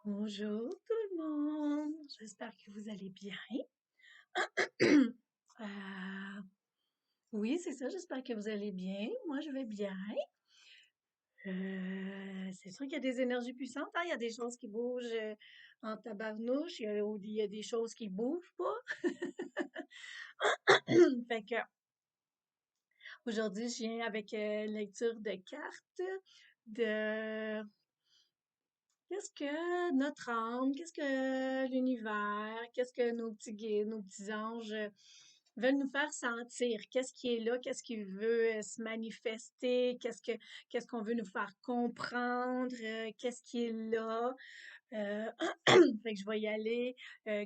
Bonjour tout le monde, j'espère que vous allez bien. Euh, oui, c'est ça, j'espère que vous allez bien. Moi, je vais bien. C'est sûr qu'il y a des énergies puissantes, hein. Il y a des choses qui bougent en tabarnouche, il y a des choses qui bougent pas. Fait que aujourd'hui, je viens avec lecture de cartes de qu'est-ce que notre âme, qu'est-ce que l'univers, qu'est-ce que nos petits guides, nos petits anges veulent nous faire sentir? Qu'est-ce qui est là? Qu'est-ce qui veut se manifester? Qu'est-ce qu'on veut nous faire comprendre? Qu'est-ce qui est là? Euh, fait que je vais y aller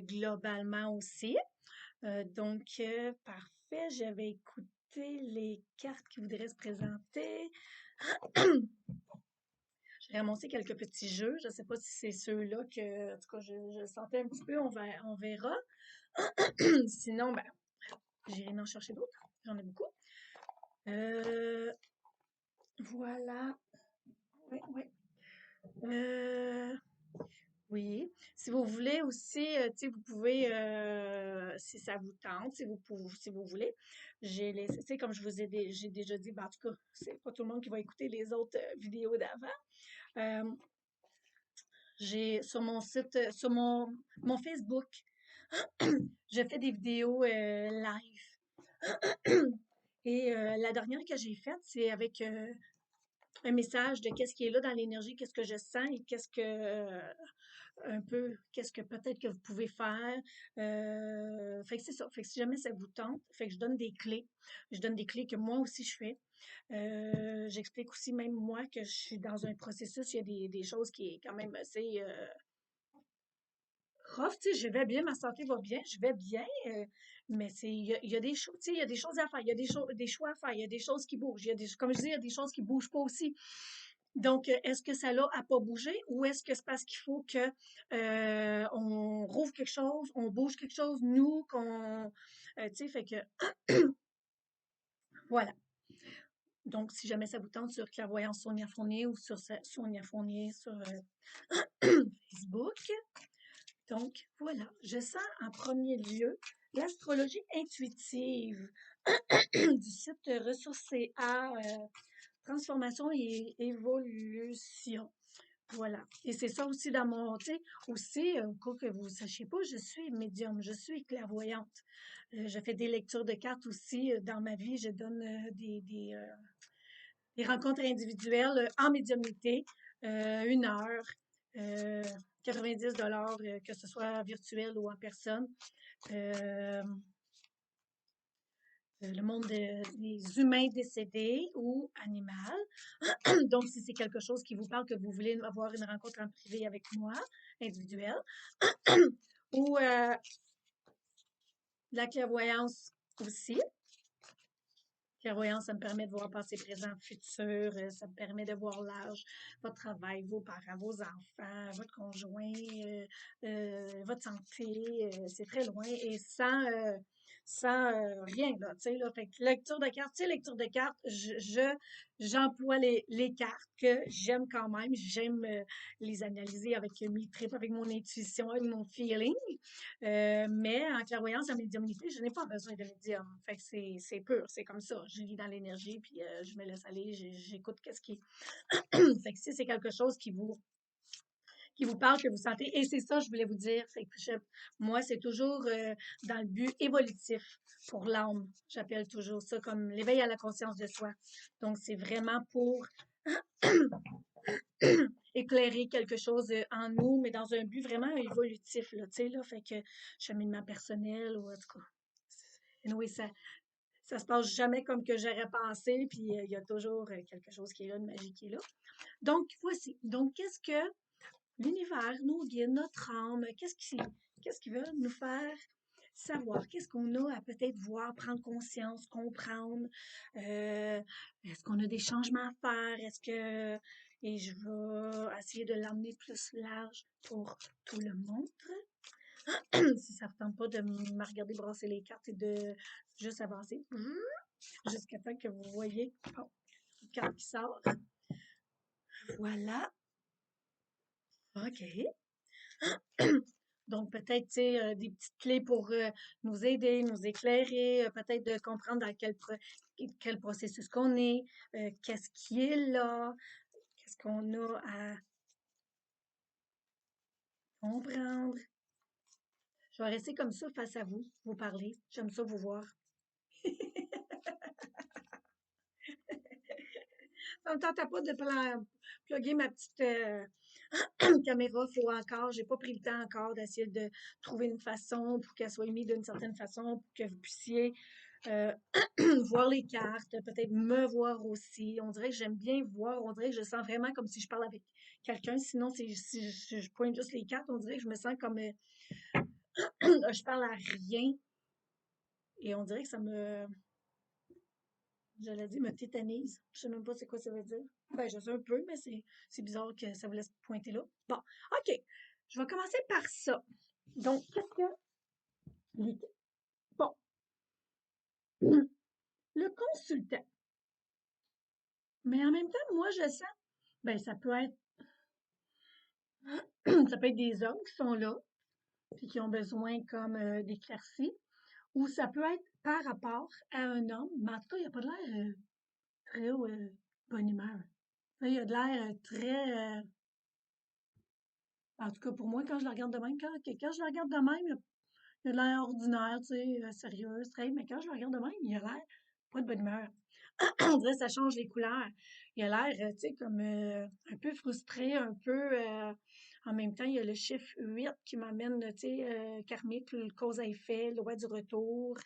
globalement aussi. Parfait. J'avais écouté les cartes qui voudraient se présenter. J'ai ramassé quelques petits jeux. Je ne sais pas si c'est ceux-là que, en tout cas, je sentais un petit peu. On verra. Sinon, ben, j'irai en chercher d'autres. J'en ai beaucoup. Euh, voilà. Oui, oui. Euh, oui. Si vous voulez aussi, tu sais, vous pouvez, si ça vous tente, si vous voulez, j'ai laissé, tu sais, comme je vous ai j'ai déjà dit, ben, en tout cas, c'est pas tout le monde qui va écouter les autres vidéos d'avant. Euh, j'ai sur mon site, sur mon Facebook, je fais des vidéos live. Et la dernière que j'ai faite, c'est avec un message de qu'est-ce qui est là dans l'énergie, qu'est-ce que je sens et un peu, qu'est-ce que peut-être que vous pouvez faire. Fait que c'est ça. Fait que si jamais ça vous tente, fait que je donne des clés. Je donne des clés que moi aussi je fais. J'explique aussi même moi que je suis dans un processus, il y a des choses qui est quand même assez rough, tu sais, je vais bien, ma santé va bien, je vais bien, mais il y a des choses, tu sais, il y a des choses à faire, il y a des choix à faire, il y a des choses qui bougent, comme je dis, il y a des choses qui bougent pas aussi. Donc, est-ce que ça l'a à pas bouger ou est-ce que c'est parce qu'il faut que on rouvre quelque chose, on bouge quelque chose, nous, tu sais, fait que voilà. Donc, si jamais ça vous tente sur Clairvoyance Sonia Fournier ou sur Sonia Fournier sur Facebook, donc, voilà. Je sens en premier lieu l'astrologie intuitive du site Ressourcea, Transformation et Évolution. Voilà. Et c'est ça aussi dans mon, tu sais, aussi, quoi que vous ne sachiez pas, je suis médium, je suis clairvoyante. Je fais des lectures de cartes aussi dans ma vie. Je donne des rencontres individuelles en médiumnité, 1 heure, euh, 90 $, que ce soit virtuel ou en personne. Euh, le monde des humains décédés ou animal. Donc, si c'est quelque chose qui vous parle, que vous voulez avoir une rencontre en privé avec moi, individuelle, ou la clairvoyance aussi. Clairvoyance, ça me permet de voir passé, présent, futur. Ça me permet de voir l'âge, votre travail, vos parents, vos enfants, votre conjoint, votre santé. C'est très loin et sans rien, là, tu sais, là. Fait que lecture de cartes, tu sais, lecture de cartes, j'emploie les cartes que j'aime quand même. J'aime les analyser avec mes tripes, avec mon intuition, avec mon feeling. Mais en clairvoyance, en médiumnité, je n'ai pas besoin de médium. Fait que c'est pur, c'est comme ça. Je lis dans l'énergie, puis je me laisse aller, j'écoute qu'est-ce qui... Fait que si c'est quelque chose qui vous parle, que vous sentez, et c'est ça, je voulais vous dire, c'est que moi, c'est toujours dans le but évolutif pour l'âme. J'appelle toujours ça comme l'éveil à la conscience de soi. Donc, c'est vraiment pour éclairer quelque chose en nous, mais dans un but vraiment évolutif, là, tu sais, là, fait que cheminement personnel, ou en tout cas, oui, ça se passe jamais comme que j'aurais pensé, puis il y a toujours quelque chose qui est là, une magie qui est là. Donc, voici. Donc, qu'est-ce que l'univers, nos guides, notre âme, qu'est-ce qui veut nous faire savoir? Qu'est-ce qu'on a à peut-être voir, prendre conscience, comprendre? Est-ce qu'on a des changements à faire? Et je vais essayer de l'emmener plus large pour tout le monde. Si ça ne vous tente pas de me regarder brasser les cartes et de juste avancer jusqu'à temps que vous voyez une carte qui sort. Voilà. OK. Donc, peut-être, tu sais, des petites clés pour nous aider, nous éclairer, peut-être de comprendre dans quel processus qu'on est, qu'est-ce qui est là, qu'est-ce qu'on a à comprendre. Je vais rester comme ça face à vous, vous parler. J'aime ça vous voir. Ça me tentait pas de plugger ma petite caméra, faut encore, j'ai pas pris le temps encore d'essayer de trouver une façon pour qu'elle soit mise d'une certaine façon, pour que vous puissiez euh, voir les cartes, peut-être me voir aussi. On dirait que j'aime bien voir, on dirait que je sens vraiment comme si je parle avec quelqu'un. Sinon, si je pointe juste les cartes, on dirait que je me sens comme je parle à rien. Et on dirait que j'allais dire, me tétanise. Je sais même pas c'est quoi ça veut dire. Ben, je sais un peu, mais c'est bizarre que ça vous laisse pointer là. Bon, OK. Je vais commencer par ça. Donc, qu'est-ce que les... Bon, le consultant. Mais en même temps, moi, je sens, ben, ça peut être des hommes qui sont là, puis qui ont besoin comme d'éclaircies, ou ça peut être par rapport à un homme, mais en tout cas, il n'y a pas de l'air très bonne humeur. Là, il a de l'air très, en tout cas, pour moi, quand je la regarde de même, quand je la regarde de même, il a de l'air ordinaire, tu sais, sérieux, straight, mais quand je le regarde de même, il a l'air pas de bonne humeur. On dirait que ça change les couleurs. Il a l'air, tu sais, comme un peu frustré, un peu. En même temps, il y a le chiffre 8 qui m'amène, tu sais, karmique, le cause à effet, loi du retour,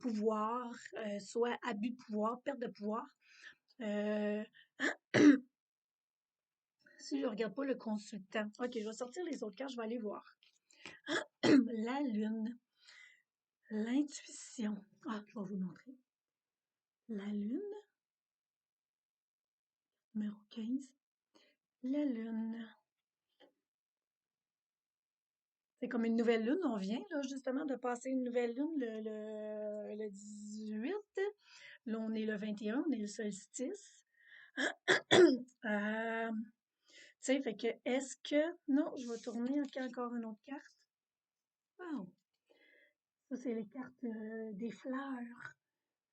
pouvoir, soit abus de pouvoir, perte de pouvoir. Euh, si je regarde pas le consultant, ok, je vais sortir les autres cartes, je vais aller voir. La lune, l'intuition. Ah, je vais vous montrer. La lune, numéro 15. La lune. C'est comme une nouvelle lune. On vient là, justement de passer une nouvelle lune le 18. Là, on est le 21, on est le solstice. Tu sais, fait que est-ce que. Non, je vais tourner encore une autre carte. Wow! Ça, c'est les cartes des fleurs.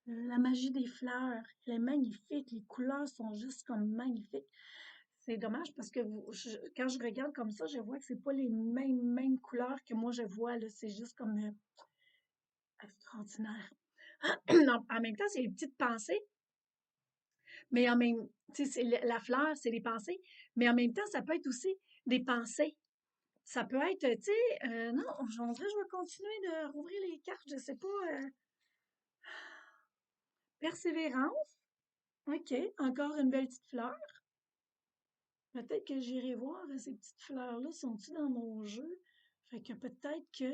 La magie des fleurs. Elle est magnifique. Les couleurs sont juste comme magnifiques. C'est dommage parce que quand je regarde comme ça, je vois que c'est pas les mêmes couleurs que moi je vois, là. C'est juste comme extraordinaire. Non, en même temps, c'est les petites pensées, mais en même, tu sais, la fleur, c'est les pensées, mais en même temps, ça peut être aussi des pensées. Ça peut être, tu sais, non, on dirait que je vais continuer de rouvrir les cartes, je sais pas, persévérance. OK, encore une belle petite fleur. Peut-être que j'irai voir ces petites fleurs-là, sont-ils dans mon jeu? Fait que peut-être que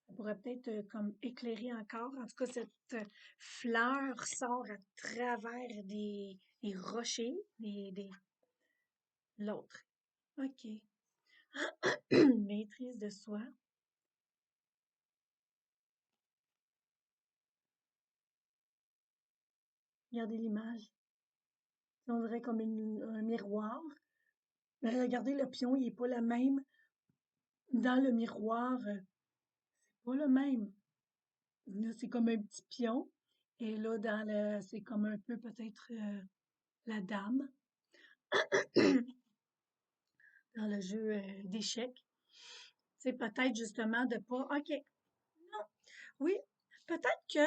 ça pourrait peut-être comme éclairer encore. En tout cas, cette fleur sort à travers des rochers, l'autre. OK. Maîtrise de soi. Regardez l'image. On dirait comme un miroir. Mais regardez, le pion, il n'est pas le même. Dans le miroir, pas le même. Là, c'est comme un petit pion. Et là, c'est comme un peu peut-être la dame dans le jeu d'échecs. C'est peut-être justement de pas. OK, non, oui, peut-être que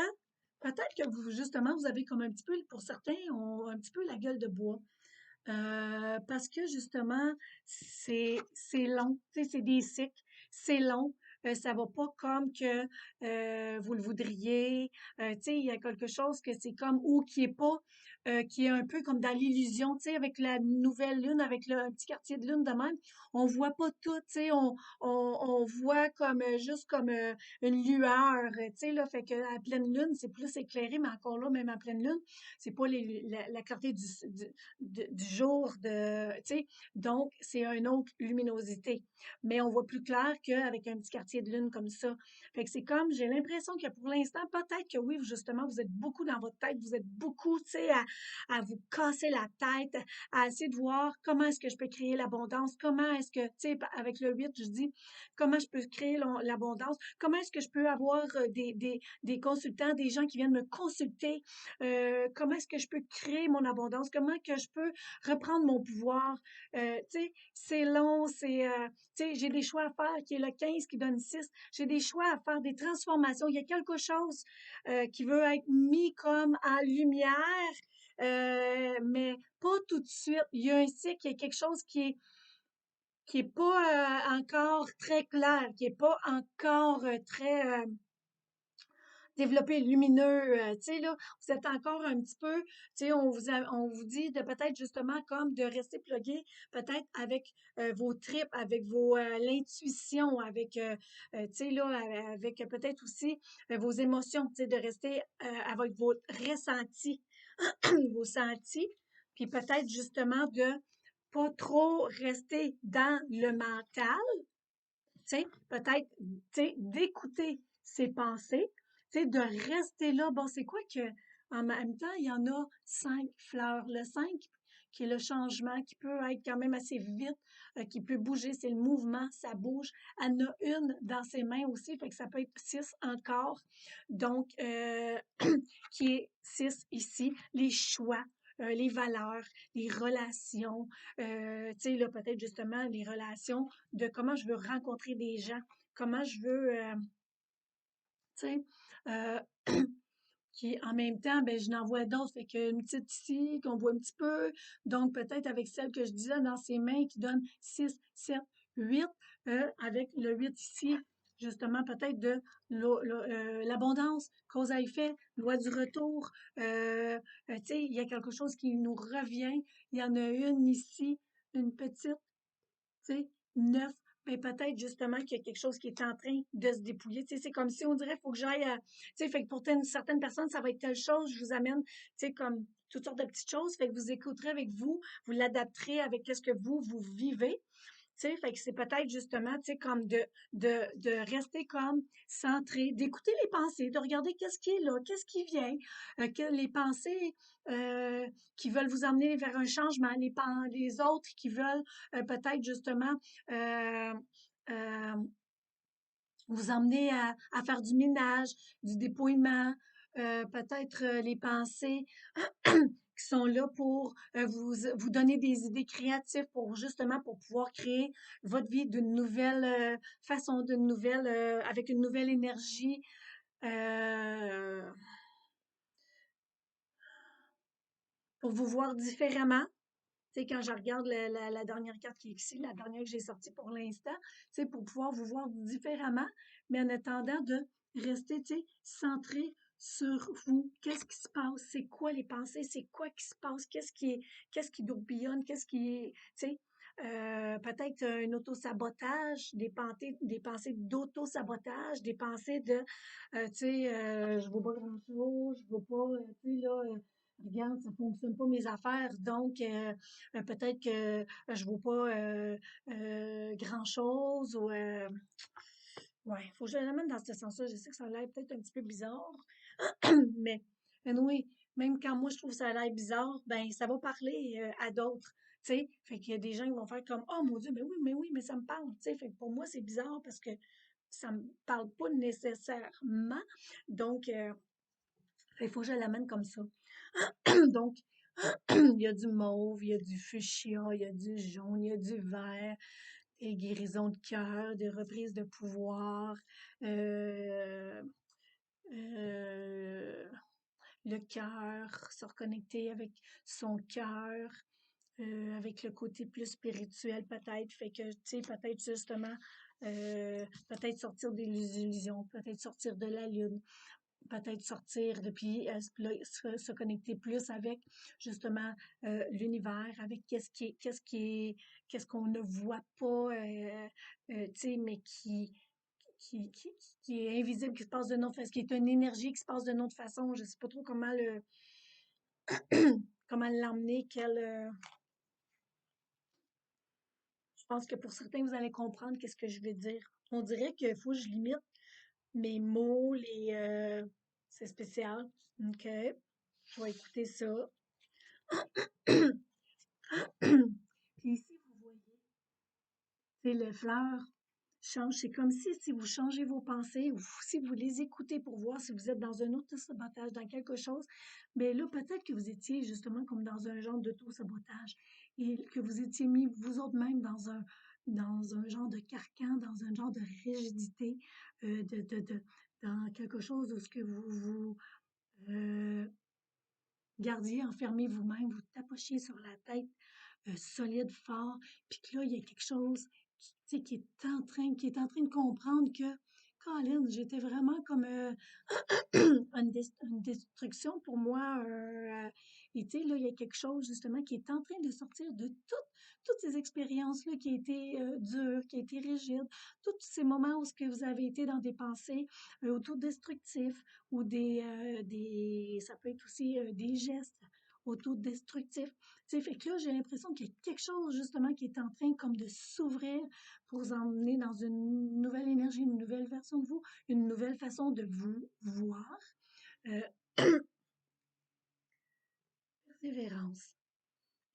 peut-être que vous, justement, vous avez comme un petit peu, pour certains, ont un petit peu la gueule de bois. Parce que justement, c'est long, tu sais, c'est des cycles, c'est long. Ça va pas comme que vous le voudriez. Tu sais, il y a quelque chose que c'est comme ou qui est pas, qui est un peu comme dans l'illusion. Tu sais, avec la nouvelle lune, avec le un petit quartier de lune de même, on voit pas tout. Tu sais, on voit comme juste comme une lueur. Tu sais là, fait que à pleine lune, c'est plus éclairé, mais encore là, même à pleine lune, c'est pas la clarté du jour, tu sais, donc c'est une autre luminosité. Mais on voit plus clair qu'avec un petit quartier sentier de lune comme ça. Fait que c'est comme, j'ai l'impression que pour l'instant, peut-être que oui, justement, vous êtes beaucoup dans votre tête, vous êtes beaucoup, tu sais, à vous casser la tête, à essayer de voir comment est-ce que je peux créer l'abondance, comment est-ce que, tu sais, avec le 8, je dis, comment je peux créer l'abondance, comment est-ce que je peux avoir des consultants, des gens qui viennent me consulter, comment est-ce que je peux créer mon abondance, comment que je peux reprendre mon pouvoir. Tu sais, c'est long, tu sais, j'ai des choix à faire qui est le 15 qui donne 6. J'ai des choix à faire, des transformations. Il y a quelque chose qui veut être mis comme en lumière, mais pas tout de suite. Il y a un cycle, il y a quelque chose qui est pas encore très clair, qui est pas encore très développé, lumineux, tu sais, là, vous êtes encore un petit peu, tu sais, on vous dit de peut-être justement comme de rester plugué, peut-être avec vos tripes, avec l'intuition, avec, tu sais, là, avec peut-être aussi vos émotions, tu sais, de rester avec vos ressentis, vos sentis, puis peut-être justement de pas trop rester dans le mental, tu sais, peut-être, tu sais, d'écouter ses pensées, tu sais, de rester là. Bon, c'est quoi que, en même temps, il y en a 5 fleurs. Le 5 qui est le changement, qui peut être quand même assez vite, qui peut bouger, c'est le mouvement, ça bouge. Elle en a une dans ses mains aussi, fait que ça peut être 6 encore. Donc, qui est 6 ici, les choix, les valeurs, les relations, tu sais, là, peut-être justement les relations de comment je veux rencontrer des gens, comment je veux, tu sais, euh, qui en même temps, ben, je n'en vois d'autres. Fait qu'une petite ici, qu'on voit un petit peu. Donc, peut-être avec celle que je disais dans ses mains qui donne 6, 7, 8, avec le 8 ici, justement, peut-être de l'abondance, cause à effet, loi du retour. Tu sais, il y a quelque chose qui nous revient. Il y en a une ici, une petite, tu sais, neuf, mais peut-être justement qu'il y a quelque chose qui est en train de se dépouiller. Tu sais, c'est comme si on dirait, il faut que j'aille à, tu sais, fait que pour certaines personnes, ça va être telle chose, je vous amène, tu sais, comme toutes sortes de petites choses, fait que vous écouterez avec vous, vous l'adapterez avec qu'est-ce que vous vivez. Tu sais, fait que c'est peut-être justement, tu sais, comme de rester comme centré, d'écouter les pensées, de regarder qu'est-ce qui est là, qu'est-ce qui vient, que les pensées euh, qui veulent vous emmener vers un changement, les autres qui veulent peut-être justement euh, euh, vous emmener à faire du ménage, du dépouillement, peut-être les pensées qui sont là pour vous donner des idées créatives pour justement pour pouvoir créer votre vie d'une nouvelle façon, d'une nouvelle avec une nouvelle énergie. euh, pour vous voir différemment. Tu sais, quand je regarde la dernière carte qui est ici, la dernière que j'ai sortie pour l'instant, tu sais, pour pouvoir vous voir différemment, mais en attendant de rester, tu sais, centré sur vous. Qu'est-ce qui se passe? C'est quoi les pensées? C'est quoi qui se passe? Qu'est-ce qui tourbillonne? Qu'est-ce qui est, tu sais, peut-être un autosabotage, des pensées d'auto-sabotage, des pensées de, tu sais, je ne vaux pas grand-chose, je ne vaux pas, tu sais, là, regarde, ça fonctionne pas mes affaires, donc peut-être que je vaux pas grand-chose ou ouais, faut que je l'amène dans ce sens-là. Je sais que ça a l'air peut-être un petit peu bizarre, mais oui, même quand moi je trouve ça a l'air bizarre, ben ça va parler à d'autres. Tu sais, fait qu'il y a des gens qui vont faire comme oh mon Dieu, mais oui, mais ça me parle. Tu sais, fait que pour moi c'est bizarre parce que ça me parle pas nécessairement. Donc, il faut que je l'amène comme ça. Donc, il y a du mauve, il y a du fuchsia, il y a du jaune, il y a du vert, des guérisons de cœur, des reprises de pouvoir, euh, euh, le cœur, se reconnecter avec son cœur, avec le côté plus spirituel peut-être. Fait que, tu sais, peut-être justement, peut-être sortir des illusions, peut-être sortir de la lune, peut-être sortir depuis se connecter plus avec justement l'univers, avec qu'est-ce qu'on ne voit pas, tu sais, mais qui, qui, qui est invisible, qui se passe de notre façon, qui est une énergie qui se passe de notre façon. Je sais pas trop comment l'emmener, je pense que pour certains, vous allez comprendre qu'est-ce que je veux dire. On dirait qu'il faut que je limite mes mots, c'est spécial. OK. Je vais écouter ça. Puis ici, vous voyez, c'est les fleurs changent. C'est comme si vous changez vos pensées ou si vous les écoutez pour voir si vous êtes dans un auto-sabotage, dans quelque chose, mais là, peut-être que vous étiez justement comme dans un genre d'auto-sabotage et que vous étiez mis vous autres même dans un genre de carcan, dans un genre de rigidité, dans quelque chose où ce que vous euh, gardiez enfermé vous-même, vous tapochiez sur la tête solide, fort, puis que là, il y a quelque chose tu sais, qui est en train de comprendre que, Colin, j'étais vraiment comme une destruction pour moi. Et tu sais, là, il y a quelque chose justement qui est en train de sortir de toutes ces expériences-là qui étaient dures, qui étaient rigides, tous ces moments où ce que vous avez été dans des pensées autodestructifs ou ça peut être aussi des gestes autodestructifs. Tu sais, fait que là, j'ai l'impression qu'il y a quelque chose justement qui est en train comme de s'ouvrir pour vous emmener dans une nouvelle énergie, une nouvelle version de vous, une nouvelle façon de vous voir. Euh, Persévérance.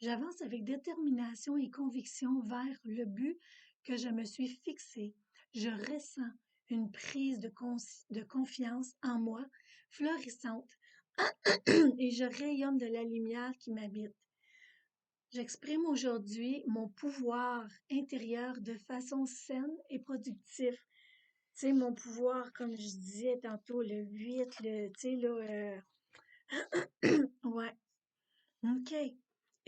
J'avance avec détermination et conviction vers le but que je me suis fixé. Je ressens une prise de confiance en moi, florissante, et je rayonne de la lumière qui m'habite. J'exprime aujourd'hui mon pouvoir intérieur de façon saine et productive. Tu sais, mon pouvoir, comme je disais tantôt, le 8, tu sais, là, ouais, OK.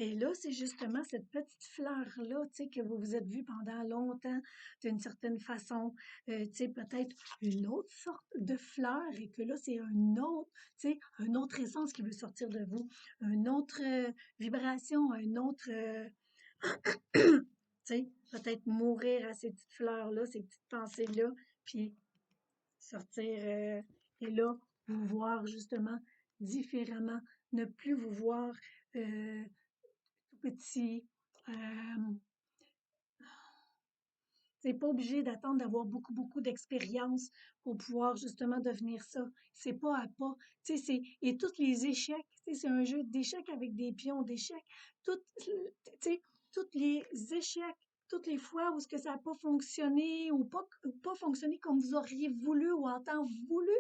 Et là, c'est justement cette petite fleur-là, tu sais, que vous vous êtes vu pendant longtemps d'une certaine façon, tu sais, peut-être une autre sorte de fleur et que là, c'est un autre, tu sais, un autre essence qui veut sortir de vous, une autre vibration, un autre, tu sais, peut-être mourir à ces petites fleurs-là, ces petites pensées-là, puis sortir, et là, vous voir justement différemment, ne plus vous voir tout petit. Euh, c'est pas obligé d'attendre d'avoir beaucoup, beaucoup d'expérience pour pouvoir justement devenir ça. C'est pas à pas. Tu sais, et tous les échecs, tu sais, c'est un jeu d'échecs avec des pions d'échecs. Tu sais, tous les échecs, toutes les fois où ce que ça n'a pas fonctionné ou pas fonctionné comme vous auriez voulu ou en temps voulu,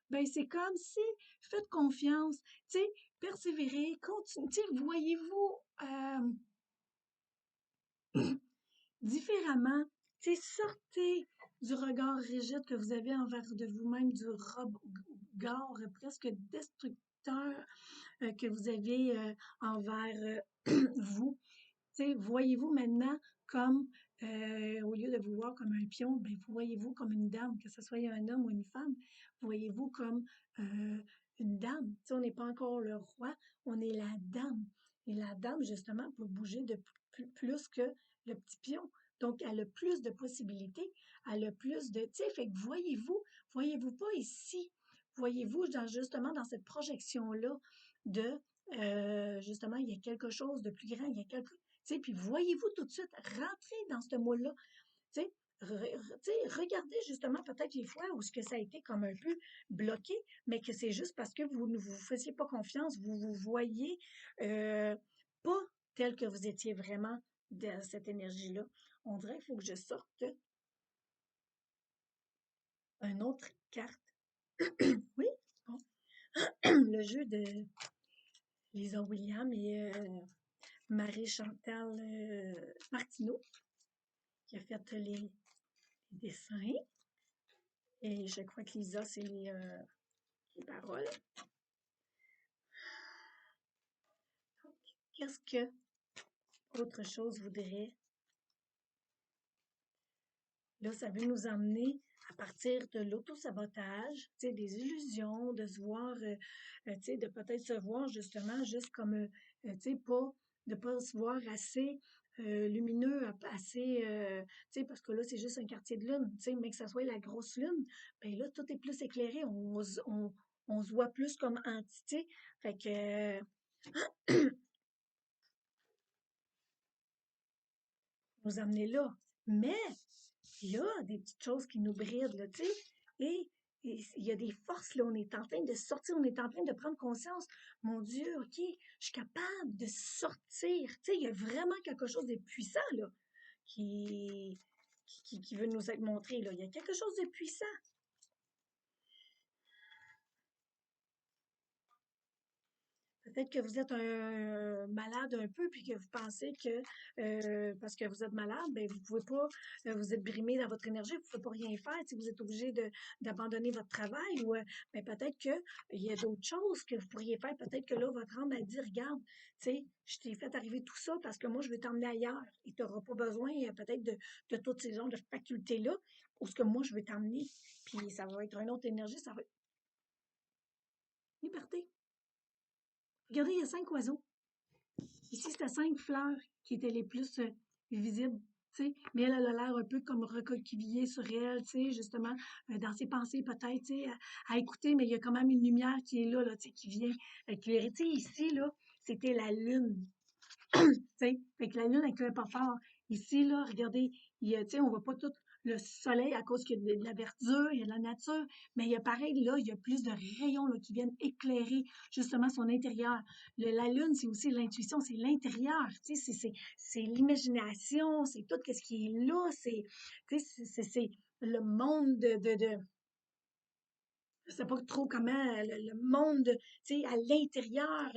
ben c'est comme si, faites confiance, tu sais, persévérez, continuez, tu sais, voyez-vous différemment, tu sais, sortez du regard rigide que vous avez envers de vous-même, du regard presque destructeur que vous avez envers vous. Tu sais, voyez-vous maintenant comme, au lieu de vous voir comme un pion, ben, voyez-vous comme une dame, que ce soit un homme ou une femme, voyez-vous comme une dame. Tu sais, on n'est pas encore le roi, on est la dame. Et la dame, justement, peut bouger de plus que le petit pion. Donc, elle a plus de possibilités, elle a plus de, tu sais, fait que voyez-vous pas ici, voyez-vous justement dans cette projection-là de, justement, il y a quelque chose de plus grand, il y a quelque, tu sais, puis voyez-vous tout de suite rentrer dans ce moule-là. Tu sais, tu sais, regardez justement peut-être les fois où ce que ça a été comme un peu bloqué, mais que c'est juste parce que vous ne vous faisiez pas confiance, vous vous voyez pas tel que vous étiez vraiment dans cette énergie-là. On dirait qu'il faut que je sorte une autre carte. Oui, bon. Le jeu de Lisa Williams et Marie-Chantal Martineau qui a fait les dessins. Et je crois que Lisa, c'est les paroles. Qu'est-ce que autre chose voudrait? Là, ça veut nous emmener à partir de l'auto-sabotage, tu sais, des illusions, de se voir, tu sais, de peut-être se voir justement juste comme, tu sais, de pas se voir assez lumineux, assez, tu sais, parce que là, c'est juste un quartier de lune, tu sais, mais que ça soit la grosse lune, ben là, tout est plus éclairé, on se voit plus comme entité, fait que nous amener là. Mais il y a des petites choses qui nous brident, là, tu sais. Et, et il y a des forces, là, on est en train de sortir, on est en train de prendre conscience. Mon Dieu, OK, je suis capable de sortir. Tu sais, il y a vraiment quelque chose de puissant, là, qui, qui veut nous être montré, là. Il y a quelque chose de puissant. Peut-être que vous êtes un malade un peu, puis que vous pensez que parce que vous êtes malade, ben vous pouvez pas, vous êtes brimé dans votre énergie, vous pouvez pas rien faire, si vous êtes obligé d'abandonner votre travail, ou ben peut-être que il y a d'autres choses que vous pourriez faire. Peut-être que là, votre âme a dit, regarde, tu sais, je t'ai fait arriver tout ça parce que moi, je veux t'emmener ailleurs. Et tu n'auras pas besoin peut-être de toutes ces genres de facultés-là, ou ce que moi, je veux t'emmener. Puis ça va être une autre énergie, ça va être liberté. Regardez, il y a 5 oiseaux. Ici, c'était 5 fleurs qui étaient les plus visibles, tu sais. Mais elle a l'air un peu comme recoquevillée sur elle, tu sais, justement, dans ses pensées peut-être, tu sais, à écouter, mais il y a quand même une lumière qui est là, tu sais, qui vient éclairer. Tu sais, ici, là, c'était la lune, tu sais. Fait que la lune, elle éclaire pas fort. Ici, là, regardez, il y a, tu sais, on voit pas tout le soleil à cause qu'il y a de la verdure, il y a de la nature, mais il y a pareil, là, il y a plus de rayons là, qui viennent éclairer justement son intérieur. La lune, c'est aussi l'intuition, c'est l'intérieur, tu sais, c'est l'imagination, c'est tout ce qui est là, tu sais, c'est le monde je sais pas trop comment, le monde, tu sais, à l'intérieur,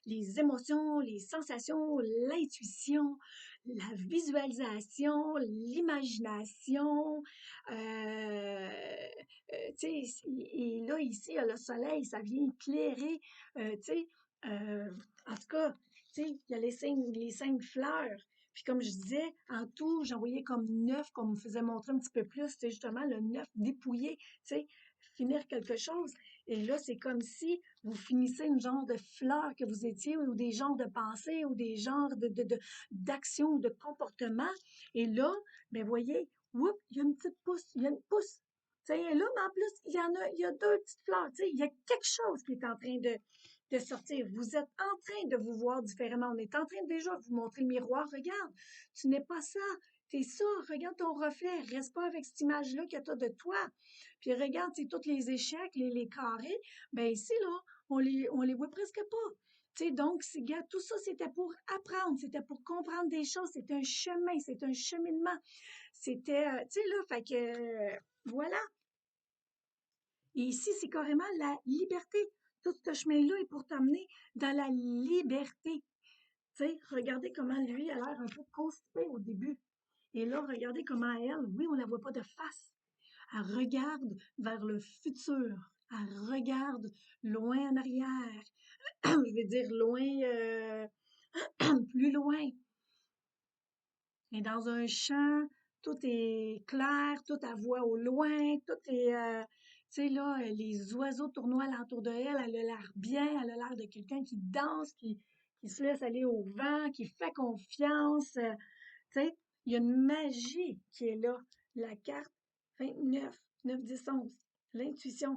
les émotions, les sensations, l'intuition, la visualisation, l'imagination, tu sais, et là, ici, il y a le soleil, ça vient éclairer, tu sais, euh, en tout cas, tu sais, il y a les cinq fleurs. Puis comme je disais, en tout, j'en voyais comme 9, comme on me faisait montrer un petit peu plus, tu sais, justement, le 9 dépouillé, tu sais, finir quelque chose. Et là, c'est comme si vous finissez une genre de fleur que vous étiez, ou des genres de pensées, ou des genres d'actions ou de comportements. Et là, ben voyez, whoop, il y a une petite pousse, il y a une pousse. Tu sais, là, mais en plus, il y a 2 petites fleurs. Tu sais, il y a quelque chose qui est en train de sortir. Vous êtes en train de vous voir différemment. On est en train déjà de vous montrer le miroir. Regarde, tu n'es pas ça. T'es ça. Regarde ton reflet. Reste pas avec cette image-là que tu as de toi. Puis regarde, c'est tous les échecs, les carrés, ben ici, là, on les voit presque pas. Tu sais, donc, regarde, tout ça, c'était pour apprendre, c'était pour comprendre des choses, c'est un chemin, c'est un cheminement. C'était, tu sais, là, fait que, voilà. Et ici, c'est carrément la liberté. Tout ce chemin-là est pour t'amener dans la liberté. Tu sais, regardez comment lui a l'air un peu constipé au début. Et là, regardez comment elle, oui, on la voit pas de face. Elle regarde vers le futur. Elle regarde loin en arrière. Je vais dire loin, plus loin. Et dans un champ, tout est clair, tout à voix au loin, tout est, tu sais, là, les oiseaux tournoient alentour de elle. Elle a l'air bien, elle a l'air de quelqu'un qui danse, qui se laisse aller au vent, qui fait confiance. Tu sais, il y a une magie qui est là. La carte 29, 9, 10, 11. L'intuition,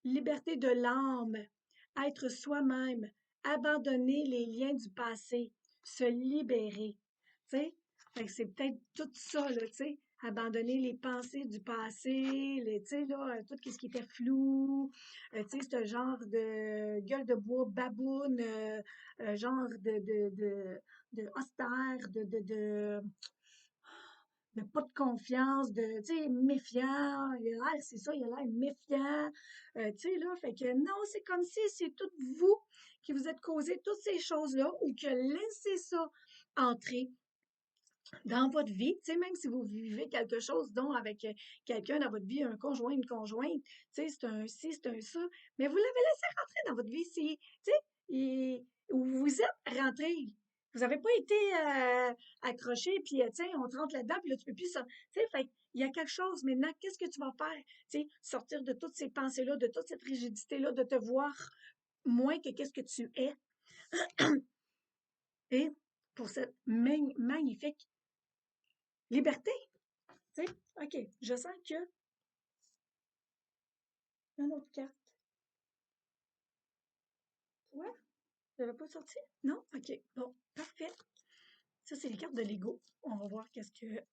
liberté de l'âme, être soi-même, abandonner les liens du passé, se libérer. Tu sais, fait que c'est peut-être tout ça, là, tu sais, abandonner les pensées du passé, tu sais, là, tout ce qui était flou, tu sais, ce genre de gueule de bois baboune, genre de austère, de pas de confiance, de, tu sais, méfiant. Il a l'air, c'est ça, il a l'air méfiant. Tu sais, là, fait que non, c'est comme si c'est tout vous qui vous êtes causé toutes ces choses-là ou que laissez ça entrer dans votre vie, tu sais, même si vous vivez quelque chose, dont avec quelqu'un dans votre vie, un conjoint, une conjointe, tu sais, c'est un ci, c'est un ça, mais vous l'avez laissé rentrer dans votre vie, tu sais, où vous êtes rentré. Vous n'avez pas été accroché, puis, tu sais, on te rentre là-dedans, puis là, tu peux plus sortir. Tu sais, fait il y a quelque chose maintenant, qu'est-ce que tu vas faire? Tu sais, sortir de toutes ces pensées-là, de toute cette rigidité-là, de te voir moins que qu'est-ce que tu es. Et pour cette magnifique liberté. Tu sais, OK, je sens que une autre carte. Ouais, ça va pas sortir? Non? OK, bon, parfait. Ça, c'est les cartes de Lego. On va voir qu'est-ce que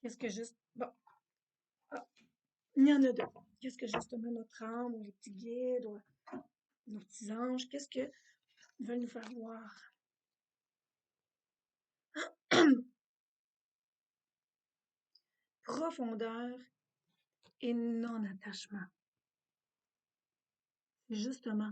Qu'est-ce que juste... Bon, ah, il y en a deux. Qu'est-ce que justement notre âme ou les petits guides ou nos petits anges, qu'est-ce que veulent nous faire voir? Profondeur et non-attachement. Justement,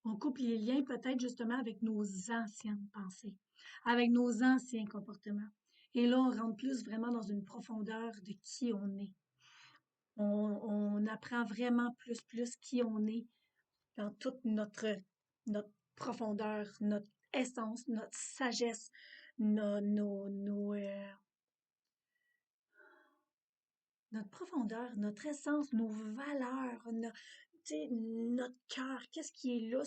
on coupe les liens peut-être justement avec nos anciennes pensées, avec nos anciens comportements. Et là, on rentre plus vraiment dans une profondeur de qui on est. On apprend vraiment plus qui on est dans toute notre profondeur, notre essence, notre sagesse, notre profondeur, notre essence, nos valeurs, tu sais, notre cœur, qu'est-ce qui est là,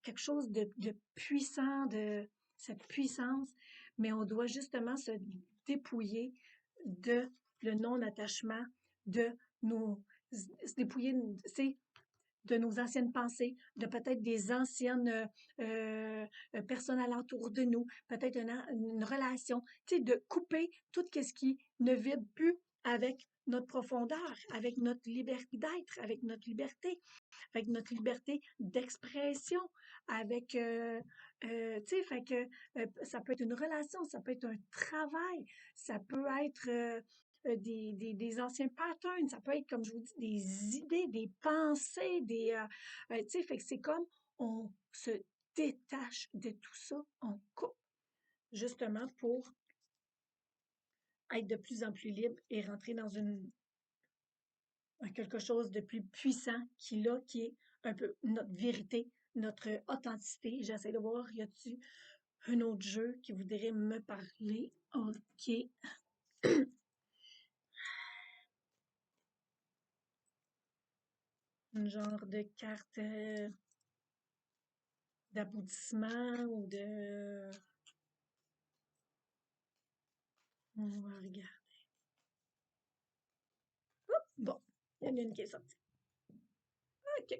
quelque chose de puissant, de cette puissance, mais on doit justement se dépouiller de le non-attachement, de nos, se dépouiller, c'est de nos anciennes pensées, de peut-être des anciennes personnes alentour de nous, peut-être une relation, tu sais, de couper tout ce qui ne vibre plus avec notre profondeur, avec notre liberté d'être, avec notre liberté d'expression, avec, tu sais, fait que ça peut être une relation, ça peut être un travail, ça peut être des anciens patterns, ça peut être, comme je vous dis, des idées, des pensées, tu sais, fait que c'est comme on se détache de tout ça, on coupe, justement pour être de plus en plus libre et rentrer dans quelque chose de plus puissant qui est un peu notre vérité, notre authenticité. J'essaie de voir, y a-t-il un autre jeu qui voudrait me parler? OK. Un genre de carte d'aboutissement ou de... On va regarder. Bon, il y en a une qui est sortie. OK.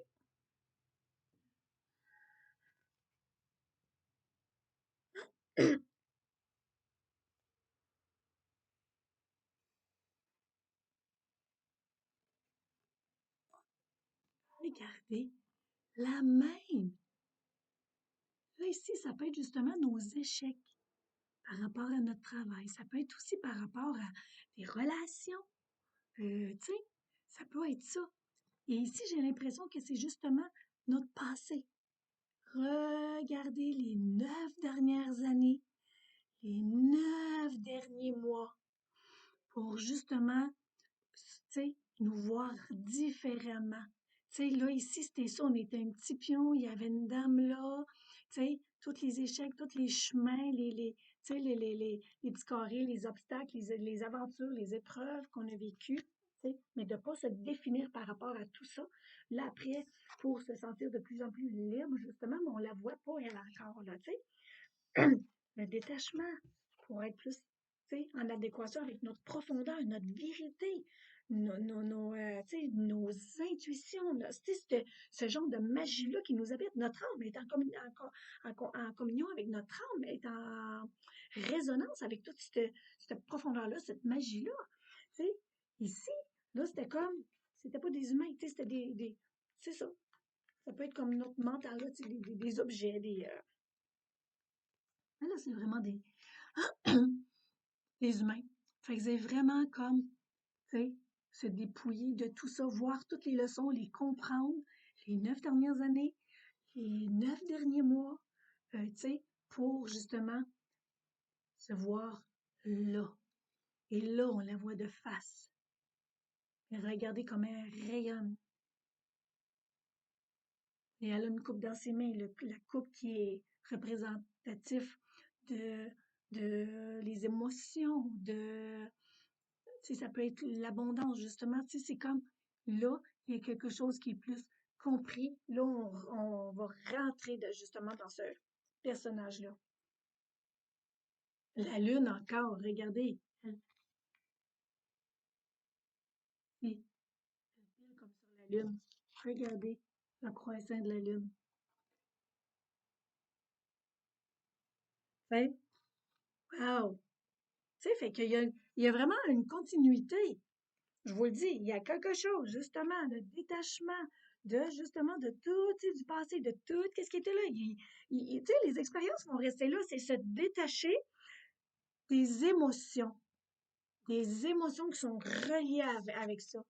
Regardez, la même. Là, ici, ça peut être justement nos échecs par rapport à notre travail. Ça peut être aussi par rapport à des relations. Tu sais, ça peut être ça. Et ici, j'ai l'impression que c'est justement notre passé. Regardez les 9 dernières années, les 9 derniers mois, pour justement, tu sais, nous voir différemment. Tu sais, là, ici, c'était ça, on était un petit pion, il y avait une dame là, tu sais, tous les échecs, tous les chemins, tu sais, les petits carrés, les obstacles, les aventures, les épreuves qu'on a vécues, tu sais, mais de ne pas se définir par rapport à tout ça. Là, après, pour se sentir de plus en plus libre, justement, mais on la voit pas, elle encore, là, tu sais. Le détachement pour être plus, tu sais, en adéquation avec notre profondeur, notre vérité, tu sais, nos intuitions, là. Tu sais, ce genre de magie-là qui nous habite. Notre âme est en communion avec notre âme, est en résonance avec toute cette profondeur-là, cette magie-là. Tu sais, ici, là, c'était comme, c'était pas des humains, tu sais, c'était c'est ça. Ça peut être comme notre mental, là, tu sais, des objets, mais là, c'est vraiment des humains. Fait que c'est vraiment comme, tu sais, se dépouiller de tout ça, voir toutes les leçons, les comprendre, les 9 dernières années, les 9 derniers mois, tu sais, pour justement se voir là. Et là, on la voit de face. Et regardez comment elle rayonne. Et elle a une coupe dans ses mains, la coupe qui est représentative de, de les émotions, tu sais, ça peut être l'abondance, justement. Tu sais, c'est comme là, il y a quelque chose qui est plus compris. Là, on va rentrer justement dans ce personnage-là. La lune encore, regardez. Elle file comme sur la lune. Regardez le croissant de la lune. Tu sais, wow! Tu sais, fait qu'il y a il y a vraiment une continuité. Je vous le dis, il y a quelque chose, justement, de détachement, justement, de tout, tu sais, du passé, de tout, qu'est-ce qui était là. Tu sais, les expériences vont rester là, c'est se détacher des émotions, des émotions qui sont reliées avec ça.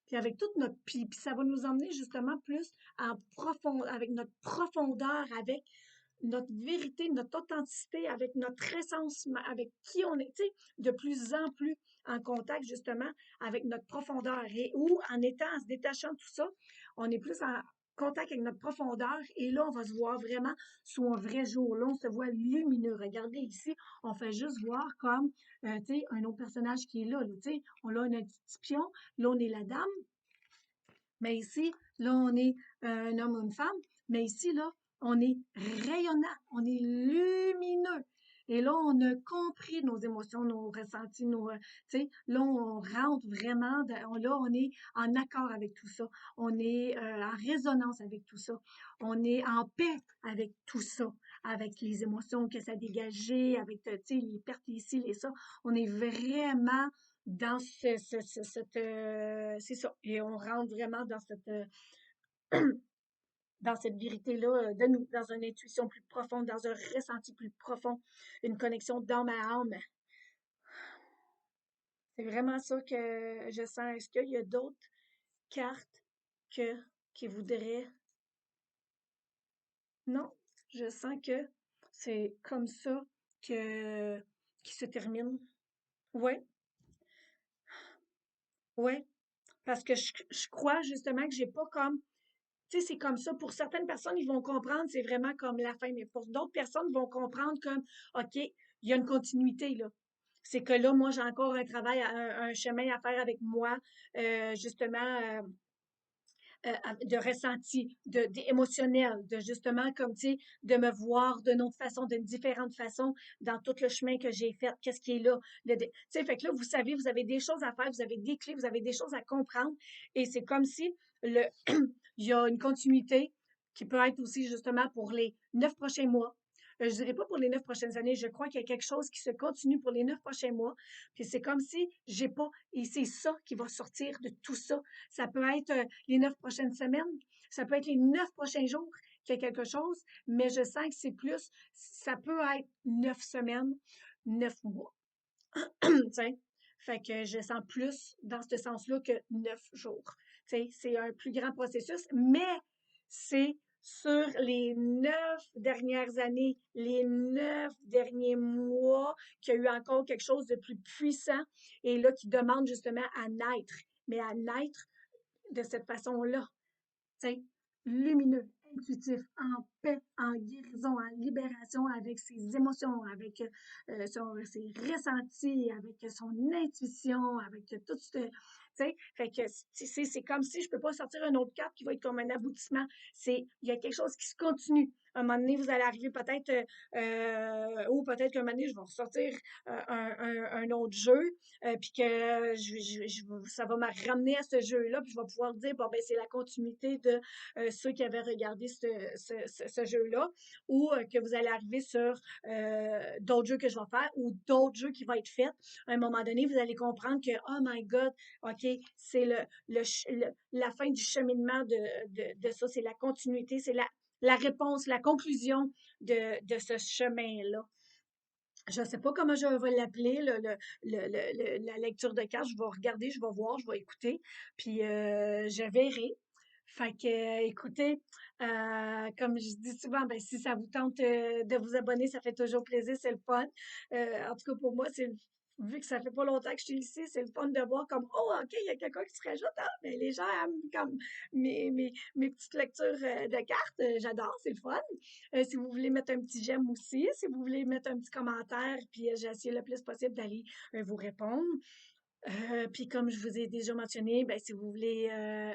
Puis avec toute notre, puis ça va nous emmener justement plus avec notre profondeur, avec notre vérité, notre authenticité, avec notre essence, avec qui on est, tu sais, de plus en plus en contact justement avec notre profondeur et où en étant, en se détachant de tout ça, on est plus en contact avec notre profondeur et là, on va se voir vraiment sous un vrai jour. Là, on se voit lumineux. Regardez ici, on fait juste voir comme, tu sais, un autre personnage qui est là, tu sais, on a un petit pion, là, on est la dame, mais ici, là, on est un homme ou une femme. Mais ici, là, on est rayonnant, on est lumineux. Et là, on a compris nos émotions, nos ressentis, tu sais, là, on rentre vraiment, là, on est en accord avec tout ça. On est en résonance avec tout ça. On est en paix avec tout ça, avec les émotions que ça dégageait, avec, tu sais, les pertes, les ci, les ça. On est vraiment dans c'est ça. Et on rentre vraiment dans cette vérité-là de nous, dans une intuition plus profonde, dans un ressenti plus profond, une connexion dans ma âme. C'est vraiment ça que je sens. Est-ce qu'il y a d'autres cartes que, qui voudraient? Non, je sens que c'est comme ça que, qui se termine. Ouais, ouais. Parce que je crois justement que j'ai pas comme tu sais, c'est comme ça. Pour certaines personnes, ils vont comprendre, c'est vraiment comme la fin. Mais pour d'autres personnes, ils vont comprendre comme, OK, il y a une continuité, là. C'est que là, moi, j'ai encore un travail, un chemin à faire avec moi, justement, de ressenti, émotionnel, de justement, comme, tu sais, de me voir d'une autre façon, d'une différente façon dans tout le chemin que j'ai fait, qu'est-ce qui est là. Tu sais, fait que là, vous savez, vous avez des choses à faire, vous avez des clés, vous avez des choses à comprendre. Et c'est comme si le, il y a une continuité qui peut être aussi justement pour les 9 prochains mois. Je dirais pas pour les 9 prochaines années. Je crois qu'il y a quelque chose qui se continue pour les 9 prochains mois. Puis c'est comme si j'ai pas, et c'est ça qui va sortir de tout ça. Ça peut être les 9 prochaines semaines, ça peut être les 9 prochains jours qu'il y a quelque chose, mais je sens que c'est plus, ça peut être 9 semaines, 9 mois. T'sais. Fait que je sens plus dans ce sens-là que 9 jours. T'sais, c'est un plus grand processus, mais c'est sur les 9 dernières années, les 9 derniers mois, qu'il y a eu encore quelque chose de plus puissant et là qui demande justement à naître, mais à naître de cette façon-là, tu sais, lumineux, intuitif, en paix, en guérison, en libération avec ses émotions, avec ses ressentis, avec son intuition, avec tout ce, tu sais, fait que c'est comme si je peux pas sortir une autre carte qui va être comme un aboutissement. Il y a quelque chose qui se continue. À un moment donné, vous allez arriver peut-être, ou peut-être qu'un moment donné, je vais ressortir un autre jeu, puis que ça va me ramener à ce jeu-là, puis je vais pouvoir dire, bon, ben, c'est la continuité de ceux qui avaient regardé ce jeu-là, ou que vous allez arriver sur d'autres jeux que je vais faire, ou d'autres jeux qui vont être faits. À un moment donné, vous allez comprendre que, oh my God, OK, c'est la fin du cheminement de ça, c'est la continuité, c'est la réponse, la conclusion de ce chemin-là. Je ne sais pas comment je vais l'appeler, la lecture de cartes. Je vais regarder, je vais voir, je vais écouter, puis je verrai. Fait que, écoutez, comme je dis souvent, ben, si ça vous tente de vous abonner, ça fait toujours plaisir, c'est le fun. En tout cas, pour moi, vu que ça fait pas longtemps que je suis ici, c'est le fun de voir comme, oh, OK, il y a quelqu'un qui se rajoute. Ah, mais les gens aiment comme mes petites lectures de cartes. J'adore, c'est le fun. Si vous voulez mettre un petit j'aime aussi, si vous voulez mettre un petit commentaire, puis j'ai essayé le plus possible d'aller vous répondre. Puis comme je vous ai déjà mentionné, ben, si vous voulez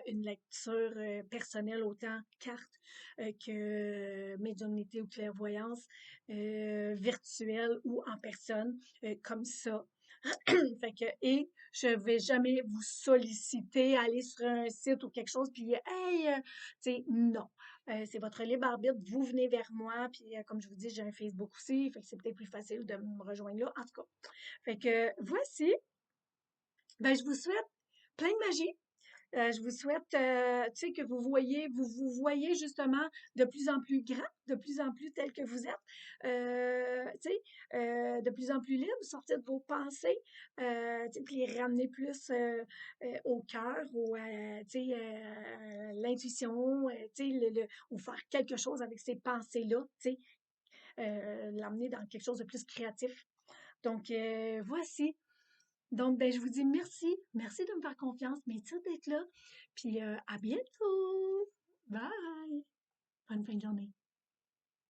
une lecture personnelle, autant carte que médiumnité ou clairvoyance, virtuelle ou en personne, comme ça. Fait que, et je vais jamais vous solliciter, aller sur un site ou quelque chose, puis hey, tu sais, non. C'est votre libre arbitre. Vous venez vers moi, puis comme je vous dis, j'ai un Facebook aussi, fait que c'est peut-être plus facile de me rejoindre là. En tout cas, fait que voici. Ben, je vous souhaite plein de magie. Je vous souhaite, tu sais, que vous vous voyez justement de plus en plus grand, de plus en plus tel que vous êtes, tu sais, de plus en plus libre, sortir de vos pensées, tu sais, puis les ramener plus au cœur, tu sais, l'intuition, tu sais, ou faire quelque chose avec ces pensées-là, tu sais, l'amener dans quelque chose de plus créatif. Donc, voici. Donc, ben, je vous dis merci. Merci de me faire confiance. Merci d'être là. Puis, à bientôt. Bye. Bonne fin de journée.